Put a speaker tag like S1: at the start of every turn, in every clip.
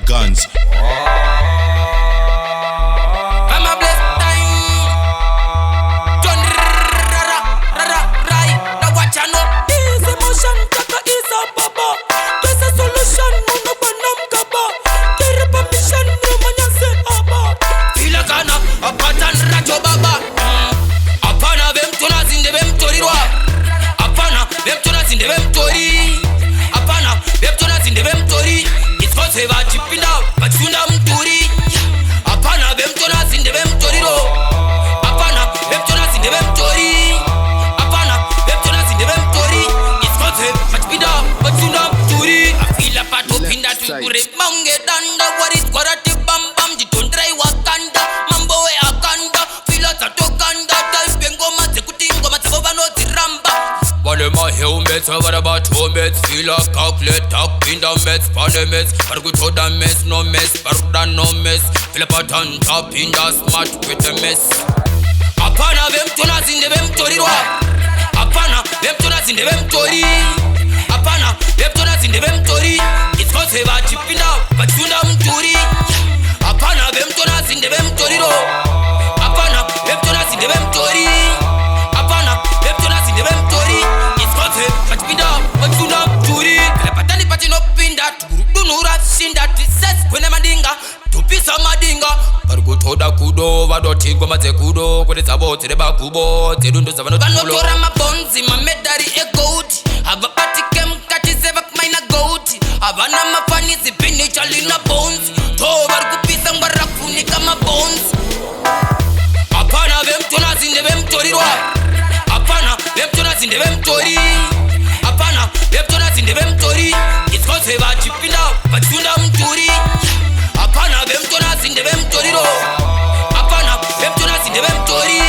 S1: guns.
S2: I'm a blessed time. John right. Now watch I know.
S3: Easy motion, kaka is a baba. There's a solution, mono banam kaba. Kiri permission, romanya se aba.
S2: Fila kana, apatan rajo baba. Apana vem tuna zinde vem tori rwa. Apana vem tuna zinde vem tori. Apana vem tuna zinde vem tori. It's cause we va chipinda, bachunda mturi. Apana vem tuna zinde vem tori ro. Apana vem tuna zinde vem tori. Apana vem tuna zinde vem tori. It's cause we va chipinda, bachunda mturi. Afila pato pinda tukure mange danda. What is kwarati bam bam jitondrai wakanda. Mambo we akanda. Fila tato kanda. Taipengo mazekuti ngoma tabo no ziramba. Wale ma helmets, what about helmets? Feel a calculate, talk in the mess, funny mess. But we told them mess, no mess, but no mess. Feel a pattern, top in the smart with the mess. Apana vem tuna zinde vem tori rwa. Apana vem tuna zinde vem tori. Apana vem tuna zinde vem tori. It's cause we va chipinda, but tuna mturi. Apana vem tuna zinde vem tori ro. Apana vem tuna zinde vem tori. Apana vem tuna zinde vem tori. It's cause we va chipinda, but tuna mturi. Patani pati no pinda, tunura shinda, trisses kwene madinga. Tupisa madinga. Toda kudo, vadotingwa mazekudo. Kwele sabo, tereba kubo. Terundu savano tukulo. Kanotora mabonzi, mamedari e gold. Hava patikem kati sevak maina gold. Havana mafani zipini chalina bones. Tobar kupisa mbarakuni kama bones. Apana vem tuna zinde vem tori rwa. Apana vem tuna zinde vem tori. Apana vem tuna zinde vem tori. It's cause we va chipinda, bachunda mturi. Apana vem tuna zinde vem tori ro. Apana vem tuna zinde vem tori.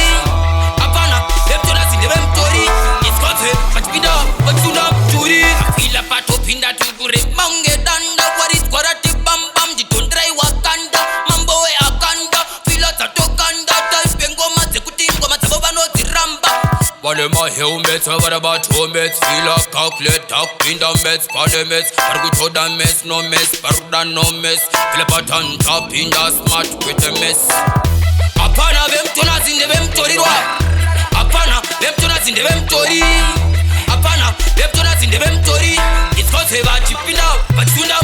S2: Apana vem tuna zinde vem tori. It's cause we va chipinda, bachunda mturi. Afila pato pinda tukure mange danda. What is kwarati bam bam jitondrai wakanda. Mambo we akanda. Fila tato kanda. Taipengo mazekuti ngoma tabo no ziramba. Wale ma helmets, what about helmets? Feel a calculate, talk in the mess, funny mess. But we told them mess, no mess, but no mess. Feel a pattern, top in the smart with the mess. Apana vem tuna zinde vem tori rwa. Apana vem tuna zinde vem tori. Apana vem tuna zinde vem tori. It's cause we va chipinda, bachunda